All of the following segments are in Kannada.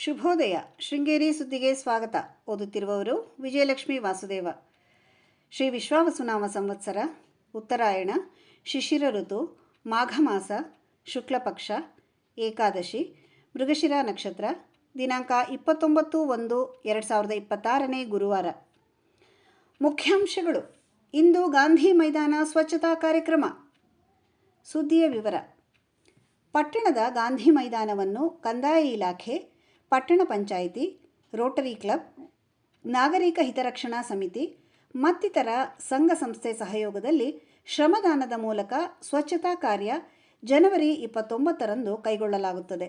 ಶುಭೋದಯ. ಶೃಂಗೇರಿ ಸುದ್ದಿಗೆ ಸ್ವಾಗತ. ಓದುತ್ತಿರುವವರು ವಿಜಯಲಕ್ಷ್ಮಿ ವಾಸುದೇವ. ಶ್ರೀ ವಿಶ್ವಾವಸುನಾಮ ಸಂವತ್ಸರ, ಉತ್ತರಾಯಣ, ಶಿಶಿರ ಋತು, ಮಾಘ ಮಾಸ, ಶುಕ್ಲಪಕ್ಷ, ಏಕಾದಶಿ, ಮೃಗಶಿರ ನಕ್ಷತ್ರ, ದಿನಾಂಕ 29/1/2026 ಗುರುವಾರ. ಮುಖ್ಯಾಂಶಗಳು. ಇಂದು ಗಾಂಧಿ ಮೈದಾನ ಸ್ವಚ್ಛತಾ ಕಾರ್ಯಕ್ರಮ. ಸುದ್ದಿಯ ವಿವರ. ಪಟ್ಟಣದ ಗಾಂಧಿ ಮೈದಾನವನ್ನು ಕಂದಾಯ ಇಲಾಖೆ, ಪಟ್ಟಣ ಪಂಚಾಯಿತಿ, ರೋಟರಿ ಕ್ಲಬ್, ನಾಗರಿಕ ಹಿತರಕ್ಷಣಾ ಸಮಿತಿ ಮತ್ತಿತರ ಸಂಘ ಸಂಸ್ಥೆ ಸಹಯೋಗದಲ್ಲಿ ಶ್ರಮದಾನದ ಮೂಲಕ ಸ್ವಚ್ಛತಾ ಕಾರ್ಯ ಜನವರಿ 29ರಂದು ಕೈಗೊಳ್ಳಲಾಗುತ್ತದೆ.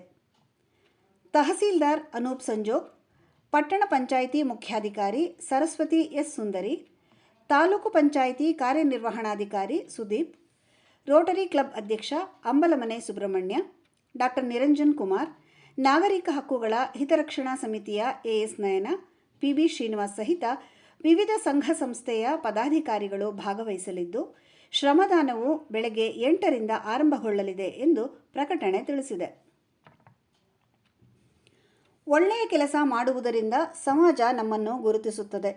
ತಹಸೀಲ್ದಾರ್ ಅನೂಪ್ ಸಂಜೋಗ್, ಪಟ್ಟಣ ಪಂಚಾಯಿತಿ ಮುಖ್ಯಾಧಿಕಾರಿ ಸರಸ್ವತಿ ಎಸ್ ಸುಂದರಿ, ತಾಲೂಕು ಪಂಚಾಯಿತಿ ಕಾರ್ಯನಿರ್ವಹಣಾಧಿಕಾರಿ ಸುದೀಪ್, ರೋಟರಿ ಕ್ಲಬ್ ಅಧ್ಯಕ್ಷ ಅಂಬಲಮನೆ ಸುಬ್ರಹ್ಮಣ್ಯ, ಡಾಕ್ಟರ್ ನಿರಂಜನ್ ಕುಮಾರ್, ನಾಗರಿಕ ಹಕ್ಕುಗಳ ಹಿತರಕ್ಷಣಾ ಸಮಿತಿಯ ಎಎಸ್ ನಯನ, ಪಿಬಿ ಶ್ರೀನಿವಾಸ್ ಸಹಿತ ವಿವಿಧ ಸಂಘ ಸಂಸ್ಥೆಯ ಪದಾಧಿಕಾರಿಗಳು ಭಾಗವಹಿಸಲಿದ್ದು, ಶ್ರಮದಾನವು ಬೆಳಗ್ಗೆ 8ರಿಂದ ಆರಂಭಗೊಳ್ಳಲಿದೆ ಎಂದು ಪ್ರಕಟಣೆ ತಿಳಿಸಿದೆ. ಒಳ್ಳೆಯ ಕೆಲಸ ಮಾಡುವುದರಿಂದ ಸಮಾಜ ನಮ್ಮನ್ನು ಗುರುತಿಸುತ್ತದೆ.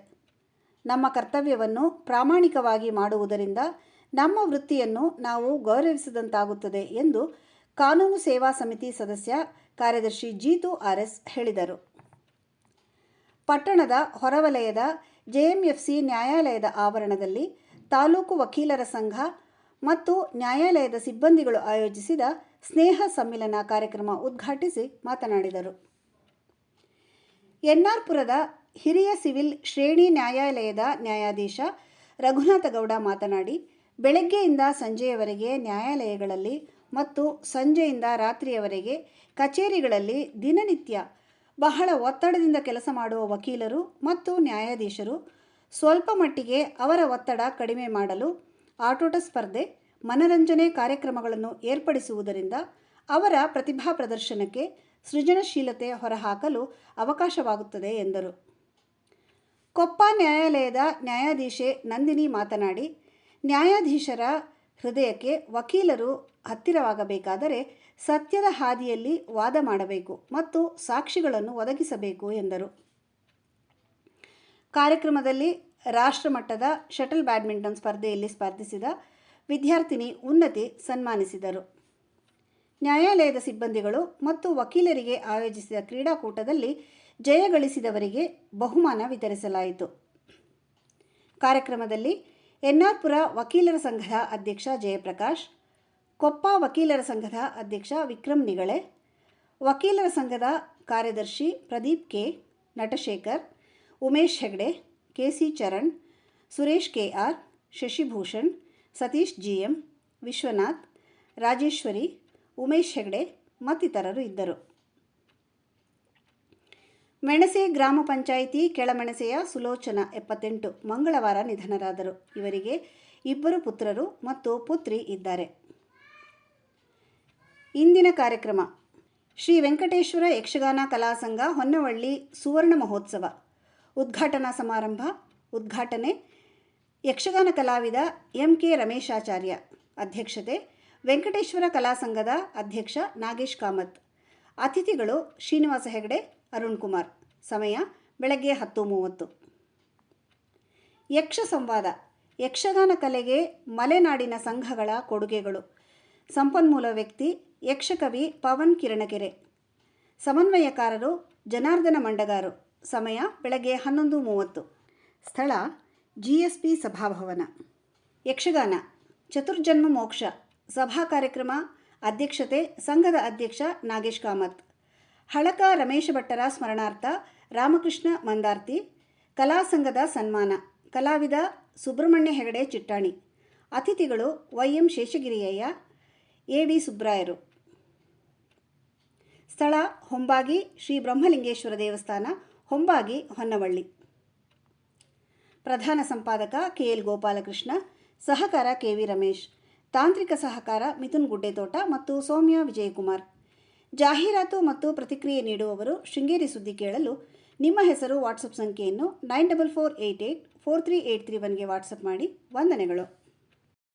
ನಮ್ಮ ಕರ್ತವ್ಯವನ್ನು ಪ್ರಾಮಾಣಿಕವಾಗಿ ಮಾಡುವುದರಿಂದ ನಮ್ಮ ವೃತ್ತಿಯನ್ನು ನಾವು ಗೌರವಿಸಿದಂತಾಗುತ್ತದೆ ಎಂದು ಕಾನೂನು ಸೇವಾ ಸಮಿತಿ ಸದಸ್ಯ ಕಾರ್ಯದರ್ಶಿ ಜೀತು ಆರ್ಎಸ್ ಹೇಳಿದರು. ಪಟ್ಟಣದ ಹೊರವಲಯದ ಜೆಎಂಎಫ್ಸಿ ನ್ಯಾಯಾಲಯದ ಆವರಣದಲ್ಲಿ ತಾಲೂಕು ವಕೀಲರ ಸಂಘ ಮತ್ತು ನ್ಯಾಯಾಲಯದ ಸಿಬ್ಬಂದಿಗಳು ಆಯೋಜಿಸಿದ ಸ್ನೇಹ ಸಮ್ಮಿಲನ ಕಾರ್ಯಕ್ರಮ ಉದ್ಘಾಟಿಸಿ ಮಾತನಾಡಿದರು. ಎನ್ಆರ್ಪುರದ ಹಿರಿಯ ಸಿವಿಲ್ ಶ್ರೇಣಿ ನ್ಯಾಯಾಲಯದ ನ್ಯಾಯಾಧೀಶ ರಘುನಾಥಗೌಡ ಮಾತನಾಡಿ, ಬೆಳಗ್ಗೆಯಿಂದ ಸಂಜೆಯವರೆಗೆ ನ್ಯಾಯಾಲಯಗಳಲ್ಲಿ ಮತ್ತು ಸಂಜೆಯಿಂದ ರಾತ್ರಿಯವರೆಗೆ ಕಚೇರಿಗಳಲ್ಲಿ ದಿನನಿತ್ಯ ಬಹಳ ಒತ್ತಡದಿಂದ ಕೆಲಸ ಮಾಡುವ ವಕೀಲರು ಮತ್ತು ನ್ಯಾಯಾಧೀಶರು ಸ್ವಲ್ಪ ಮಟ್ಟಿಗೆ ಅವರ ಒತ್ತಡ ಕಡಿಮೆ ಮಾಡಲು ಆಟೋಟ ಸ್ಪರ್ಧೆ, ಮನರಂಜನೆ ಕಾರ್ಯಕ್ರಮಗಳನ್ನು ಏರ್ಪಡಿಸುವುದರಿಂದ ಅವರ ಪ್ರತಿಭಾ ಪ್ರದರ್ಶನಕ್ಕೆ ಸೃಜನಶೀಲತೆ ಹೊರಹಾಕಲು ಅವಕಾಶವಾಗುತ್ತದೆ ಎಂದರು. ಕೊಪ್ಪ ನ್ಯಾಯಾಲಯದ ನ್ಯಾಯಾಧೀಶೆ ನಂದಿನಿ ಮಾತನಾಡಿ, ನ್ಯಾಯಾಧೀಶರ ಹೃದಯಕ್ಕೆ ವಕೀಲರು ಹತ್ತಿರವಾಗಬೇಕಾದರೆ ಸತ್ಯದ ಹಾದಿಯಲ್ಲಿ ವಾದ ಮಾಡಬೇಕು ಮತ್ತು ಸಾಕ್ಷಿಗಳನ್ನು ಒದಗಿಸಬೇಕು ಎಂದರು. ಕಾರ್ಯಕ್ರಮದಲ್ಲಿ ರಾಷ್ಟ್ರಮಟ್ಟದ ಶಟಲ್ ಬ್ಯಾಡ್ಮಿಂಟನ್ ಸ್ಪರ್ಧೆಯಲ್ಲಿ ಸ್ಪರ್ಧಿಸಿದ ವಿದ್ಯಾರ್ಥಿನಿ ಉನ್ನತಿ ಸನ್ಮಾನಿಸಿದರು. ನ್ಯಾಯಾಲಯದ ಸಿಬ್ಬಂದಿಗಳು ಮತ್ತು ವಕೀಲರಿಗೆ ಆಯೋಜಿಸಿದ ಕ್ರೀಡಾಕೂಟದಲ್ಲಿ ಜಯಗಳಿಸಿದವರಿಗೆ ಬಹುಮಾನ ವಿತರಿಸಲಾಯಿತು. ಕಾರ್ಯಕ್ರಮದಲ್ಲಿ ಎನ್ಆರ್ಪುರ ವಕೀಲರ ಸಂಘದ ಅಧ್ಯಕ್ಷ ಜಯಪ್ರಕಾಶ್, ಕೊಪ್ಪ ವಕೀಲರ ಸಂಘದ ಅಧ್ಯಕ್ಷ ವಿಕ್ರಮ್ ನಿಗಳೆ, ವಕೀಲರ ಸಂಘದ ಕಾರ್ಯದರ್ಶಿ Pradeep K, Natashekhar, Umesh Hegde, KC Charan, Suresh KR, Shashibhushan, Satish GM, Vishwanath, Rajeshwari, Umesh Hegde ಮತ್ತಿತರರು ಇದ್ದರು. ಮೆಣಸೆ ಗ್ರಾಮ ಪಂಚಾಯಿತಿ ಕೆಳಮೆಣಸೆಯ ಸುಲೋಚನಾ 78 ಮಂಗಳವಾರ ನಿಧನರಾದರು. ಇವರಿಗೆ 2 ಪುತ್ರರು ಮತ್ತು ಪುತ್ರಿ ಇದ್ದಾರೆ. ಇಂದಿನ ಕಾರ್ಯಕ್ರಮ: ಶ್ರೀ ವೆಂಕಟೇಶ್ವರ ಯಕ್ಷಗಾನ ಕಲಾಸಂಘ ಹೊನ್ನವಳ್ಳಿ ಸುವರ್ಣ ಮಹೋತ್ಸವ ಉದ್ಘಾಟನಾ ಸಮಾರಂಭ. ಉದ್ಘಾಟನೆ ಯಕ್ಷಗಾನ ಕಲಾವಿದ ಎಂಕೆ ರಮೇಶಾಚಾರ್ಯ. ಅಧ್ಯಕ್ಷತೆ ವೆಂಕಟೇಶ್ವರ ಕಲಾಸಂಘದ ಅಧ್ಯಕ್ಷ ನಾಗೇಶ್ ಕಾಮತ್. ಅತಿಥಿಗಳು ಶ್ರೀನಿವಾಸ ಹೆಗಡೆ, ಅರುಣ್ ಕುಮಾರ್. ಸಮಯ ಬೆಳಗ್ಗೆ 10:30. ಯಕ್ಷ ಸಂವಾದ: ಯಕ್ಷಗಾನ ಕಲೆಗೆ ಮಲೆನಾಡಿನ ಸಂಘಗಳ ಕೊಡುಗೆಗಳು. ಸಂಪನ್ಮೂಲ ವ್ಯಕ್ತಿ ಯಕ್ಷಕವಿ ಪವನ್ ಕಿರಣಕೆರೆ. ಸಮನ್ವಯಕಾರರು ಜನಾರ್ದನ ಮಂಡಗಾರು. ಸಮಯ ಬೆಳಗ್ಗೆ 11:30. ಸ್ಥಳ ಜಿಎಸ್ಪಿ ಸಭಾಭವನ. ಯಕ್ಷಗಾನ ಚತುರ್ಜನ್ಮ ಮೋಕ್ಷ ಸಭಾ ಕಾರ್ಯಕ್ರಮ. ಅಧ್ಯಕ್ಷತೆ ಸಂಘದ ಅಧ್ಯಕ್ಷ ನಾಗೇಶ್ ಕಾಮತ್. ಹಳಕ ರಮೇಶ ಭಟ್ಟರ ಸ್ಮರಣಾರ್ಥ ರಾಮಕೃಷ್ಣ ಮಂದಾರ್ತಿ. ಕಲಾ ಸಂಘದ ಸನ್ಮಾನ. ಕಲಾವಿದ ಸುಬ್ರಹ್ಮಣ್ಯ ಹೆಗಡೆ ಚಿಟ್ಟಾಣಿ. ಅತಿಥಿಗಳು ವೈಎಂ ಶೇಷಗಿರಿಯಯ್ಯ, ಎವಿ ಸುಬ್ರಾಯರು. ಸ್ಥಳ ಹೊಂಬಾಗಿ ಶ್ರೀ ಬ್ರಹ್ಮಲಿಂಗೇಶ್ವರ ದೇವಸ್ಥಾನ, ಹೊಂಬಾಗಿ, ಹೊನ್ನವಳ್ಳಿ. ಪ್ರಧಾನ ಸಂಪಾದಕ ಕೆಎಲ್ ಗೋಪಾಲಕೃಷ್ಣ. ಸಹಕಾರ ಕೆವಿ ರಮೇಶ್. ತಾಂತ್ರಿಕ ಸಹಕಾರ ಮಿಥುನ್ ಗುಡ್ಡೆತೋಟ ಮತ್ತು ಸೌಮ್ಯ ವಿಜಯಕುಮಾರ್. ಜಾಹೀರಾತು ಮತ್ತು ಪ್ರತಿಕ್ರಿಯೆ ನೀಡುವವರು ಶೃಂಗೇರಿ ಸುದ್ದಿ ಕೇಳಲು ನಿಮ್ಮ ಹೆಸರು ವಾಟ್ಸಪ್ ಸಂಖ್ಯೆಯನ್ನು 9448843831ಗೆ ವಾಟ್ಸಪ್ ಮಾಡಿ. ವಂದನೆಗಳು.